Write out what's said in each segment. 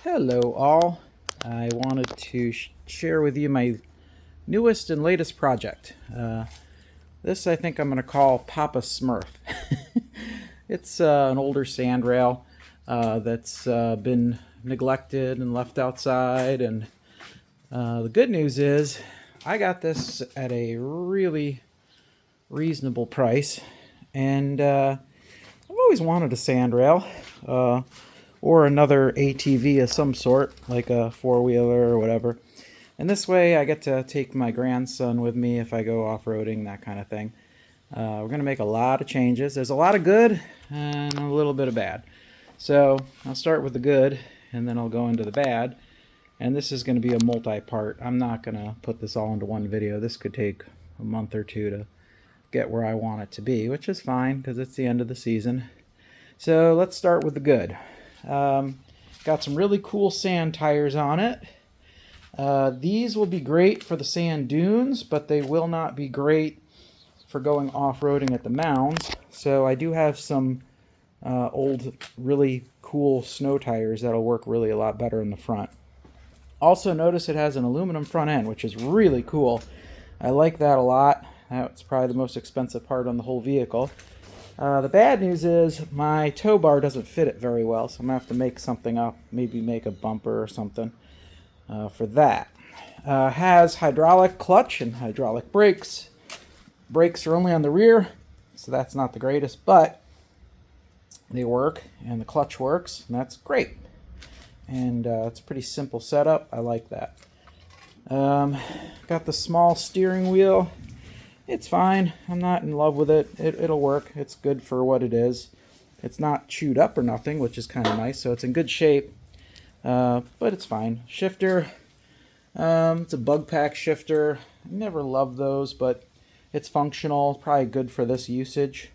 Hello all. I wanted to share with you my newest and latest project. This I think I'm going to call Papa Smurf. It's an older sandrail that's been neglected and left outside, and the good news is I got this at a really reasonable price, and I've always wanted a sandrail. Or another ATV of some sort, like a four-wheeler or whatever. And this way I get to take my grandson with me if I go off-roading, that kind of thing. We're going to make a lot of changes. There's a lot of good and a little bit of bad. So I'll start with the good, and then I'll go into the bad. And this is going to be a multi-part. I'm not going to put this all into one video. This could take a month or two to get where I want it to be, which is fine because it's the end of the season. So let's start with the good. Got some really cool sand tires on it. These will be great for the sand dunes, but they will not be great for going off-roading at the mounds. So I do have some old, really cool snow tires that'll work really a lot better in the front. Also notice it has an aluminum front end, which is really cool. I like that a lot. That's probably the most expensive part on the whole vehicle. The bad news is my tow bar doesn't fit it very well, so I'm going to have to make something up, maybe make a bumper or something for that. Has hydraulic clutch and hydraulic brakes. Brakes are only on the rear, so that's not the greatest, but they work, and the clutch works, and that's great. And it's a pretty simple setup. I like that. Got the small steering wheel. It's fine. I'm not in love with it. It'll work. It's good for what it is. It's not chewed up or nothing, which is kind of nice. So it's in good shape, but it's fine. Shifter. It's a bug pack shifter. I never loved those, but it's functional. Probably good for this usage.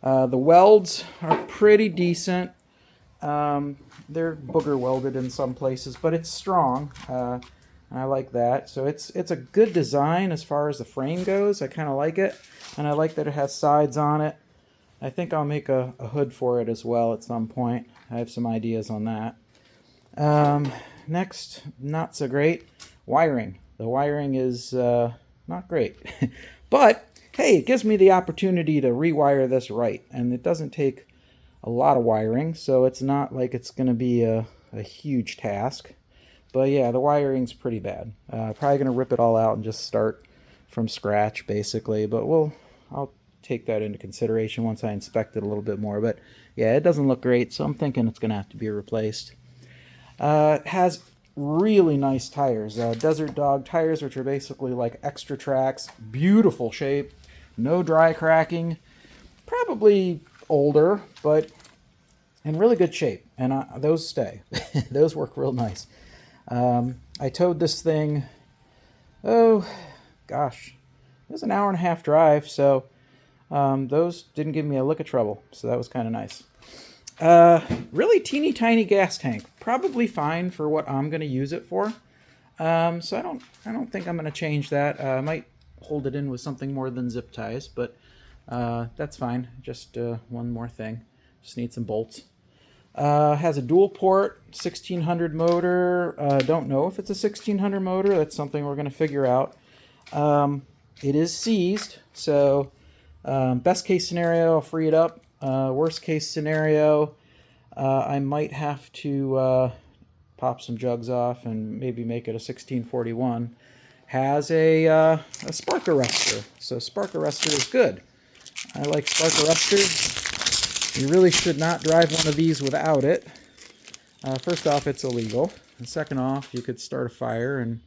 The welds are pretty decent. They're booger welded in some places, but it's strong. And I like that. So it's a good design as far as the frame goes. I kind of like it. And I like that it has sides on it. I think I'll make a hood for it as well at some point. I have some ideas on that. Next, not so great, wiring. The wiring is not great. But, hey, it gives me the opportunity to rewire this right. And it doesn't take a lot of wiring, so it's not like it's going to be a huge task. But yeah, the wiring's pretty bad. Probably going to rip it all out and just start from scratch, basically. But I'll take that into consideration once I inspect it a little bit more. But yeah, it doesn't look great, so I'm thinking it's going to have to be replaced. It has really nice tires. Desert Dog tires, which are basically like extra tracks. Beautiful shape. No dry cracking. Probably older, but in really good shape. And those stay. Those work real nice. I towed this thing, oh gosh, it was an hour and a half drive, so those didn't give me a lick of trouble, so that was kind of nice. Really teeny tiny gas tank, probably fine for what I'm going to use it for. So I don't think I'm going to change that. I might hold it in with something more than zip ties, but that's fine. Just one more thing. Just need some bolts. Has a dual port 1600 motor. Don't know if it's a 1600 motor. That's something we're going to figure out. It is seized, so best case scenario, I'll free it up. Worst case scenario, I might have to pop some jugs off and maybe make it a 1641. Has a spark arrestor, so spark arrestor is good. I like spark arresters. You really should not drive one of these without it. First off, it's illegal. And second off, you could start a fire and,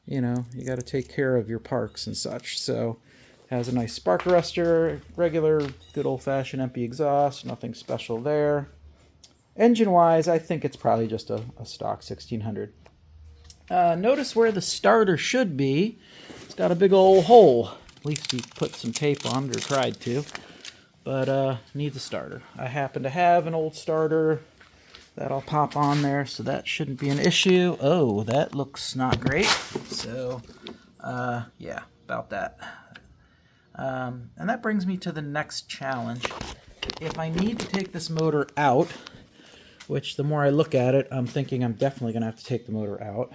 you know, you got to take care of your parks and such. So it has a nice spark arrestor, regular, good old-fashioned empty exhaust, nothing special there. Engine-wise, I think it's probably just a stock 1600. Notice where the starter should be. It's got a big old hole. At least he put some tape on it or tried to. But needs a starter. I happen to have an old starter that I'll pop on there, so that shouldn't be an issue. Oh, that looks not great. So, yeah, about that. And that brings me to the next challenge. If I need to take this motor out, which the more I look at it, I'm thinking I'm definitely going to have to take the motor out.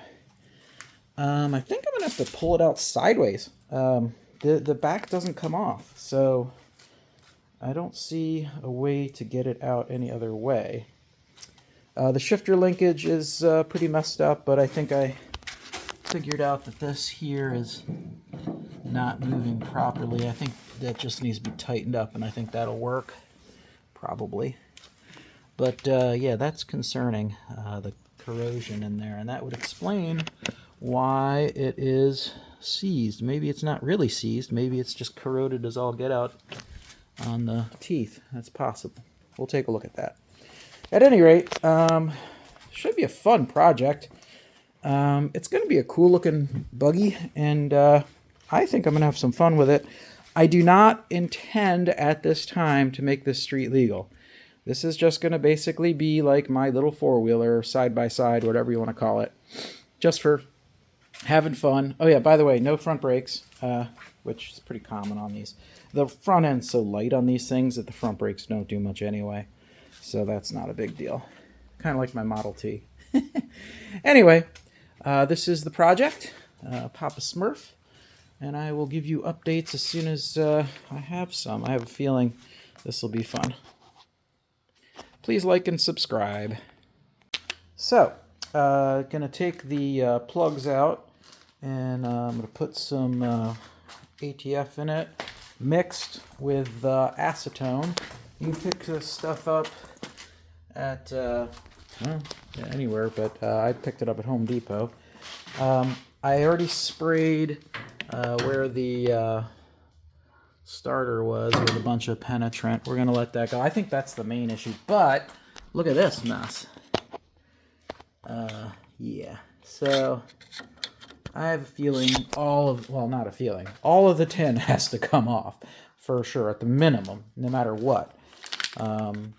I think I'm going to have to pull it out sideways. The back doesn't come off, so I don't see a way to get it out any other way. The shifter linkage is pretty messed up, but I think I figured out that this here is not moving properly. I think that just needs to be tightened up, and I think that'll work, probably. But yeah, that's concerning, the corrosion in there, and that would explain why it is seized. Maybe it's not really seized. Maybe it's just corroded as all get out on the teeth. That's possible. We'll take a look at that. At any rate, should be a fun project. It's going to be a cool looking buggy, and I think I'm going to have some fun with it. I do not intend at this time to make this street legal. This is just going to basically be like my little four-wheeler, side-by-side, whatever you want to call it, just for having fun. Oh yeah, by the way, no front brakes, which is pretty common on these. The front end's so light on these things that the front brakes don't do much anyway, so that's not a big deal. Kind of like my Model T. Anyway, this is the project, Papa Smurf, and I will give you updates as soon as I have some. I have a feeling this will be fun. Please like and subscribe. So, gonna take the plugs out, and I'm gonna put some ATF in it, mixed with acetone. You can pick this stuff up at well, yeah, anywhere, but I picked it up at Home Depot. I already sprayed where the starter was with a bunch of penetrant. We're gonna let that go. I think that's the main issue, but look at this mess. Yeah, so I have a feeling all of the tin has to come off for sure at the minimum, no matter what. You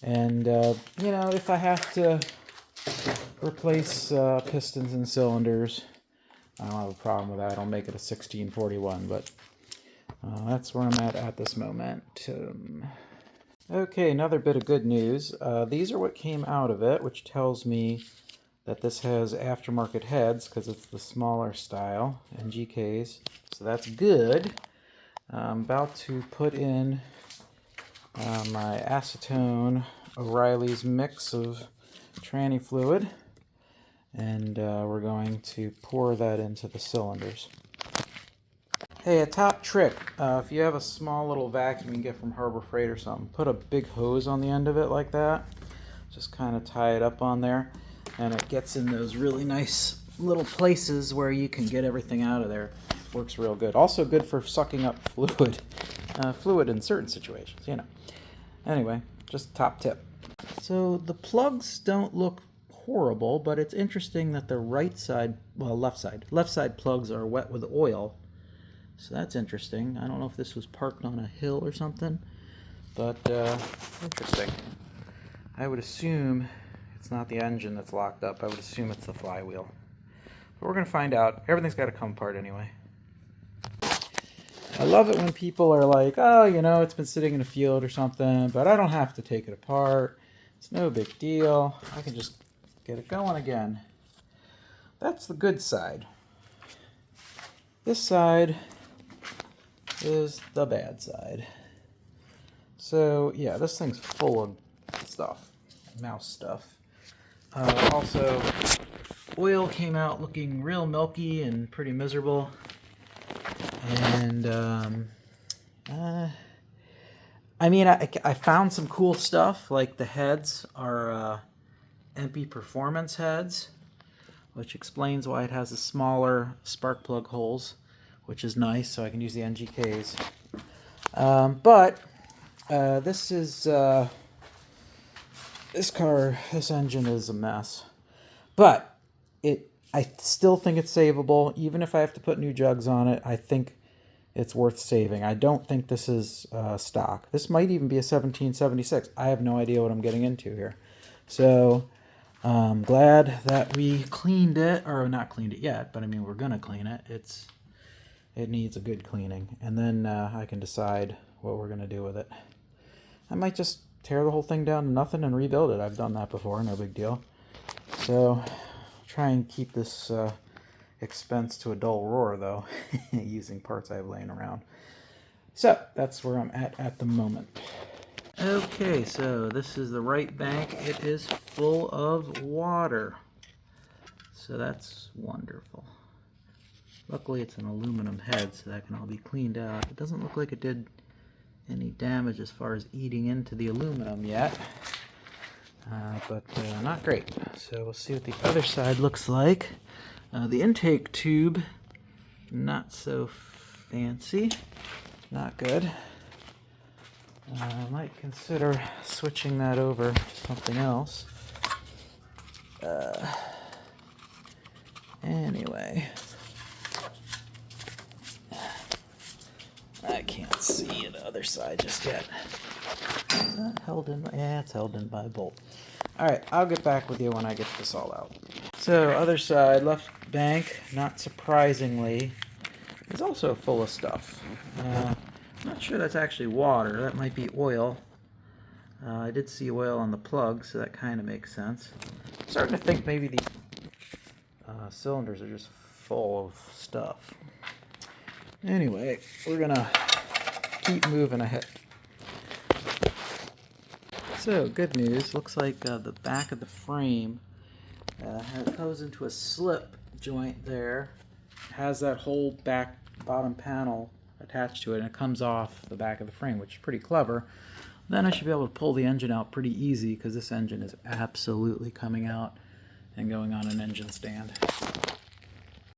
know, if I have to replace pistons and cylinders, I don't have a problem with that. I'll make it a 1641, but that's where I'm at this moment. Okay, another bit of good news. These are what came out of it, which tells me that this has aftermarket heads because it's the smaller style, NGKs, so that's good. I'm about to put in my acetone O'Reilly's mix of tranny fluid, and we're going to pour that into the cylinders. Hey, a top trick, if you have a small little vacuum you can get from Harbor Freight or something, put a big hose on the end of it like that, just kind of tie it up on there, and it gets in those really nice little places where you can get everything out of there. Works real good. Also good for sucking up fluid in certain situations, you know. Anyway, just top tip. So the plugs don't look horrible, but it's interesting that the left side plugs are wet with oil. So that's interesting. I don't know if this was parked on a hill or something, but interesting. I would assume it's not the engine that's locked up. I would assume it's the flywheel. But we're going to find out. Everything's got to come apart anyway. I love it when people are like, oh, you know, it's been sitting in a field or something, but I don't have to take it apart. It's no big deal. I can just get it going again. That's the good side. This side is the bad side. So yeah, this thing's full of stuff, mouse stuff. Also, oil came out looking real milky and pretty miserable. And I mean, I found some cool stuff, like the heads are MP Performance heads, which explains why it has the smaller spark plug holes, which is nice, so I can use the NGKs. But this engine is a mess. But I still think it's savable. Even if I have to put new jugs on it, I think it's worth saving. I don't think this is stock. This might even be a 1776. I have no idea what I'm getting into here. So I'm glad that we cleaned it, or not cleaned it yet, but I mean, we're going to clean it. It needs a good cleaning, and then I can decide what we're going to do with it. I might just tear the whole thing down to nothing and rebuild it. I've done that before, no big deal. So try and keep this expense to a dull roar, though, using parts I have laying around. So that's where I'm at the moment. Okay, so this is the right bank. It is full of water. So that's wonderful. Luckily it's an aluminum head, so that can all be cleaned out. It doesn't look like it did any damage as far as eating into the aluminum yet. But not great. So we'll see what the other side looks like. The intake tube, not so fancy. Not good. I might consider switching that over to something else. Anyway, I can't see the other side just yet. Is that held in? Yeah, it's held in by a bolt. Alright, I'll get back with you when I get this all out. So, other side, left bank, not surprisingly, is also full of stuff. I'm not sure that's actually water. That might be oil. I did see oil on the plug, so that kind of makes sense. I'm starting to think maybe these cylinders are just full of stuff. Anyway, we're gonna keep moving ahead. So, good news. Looks like the back of the frame goes into a slip joint there. Has that whole back bottom panel attached to it, and it comes off the back of the frame, which is pretty clever. Then I should be able to pull the engine out pretty easy, because this engine is absolutely coming out and going on an engine stand.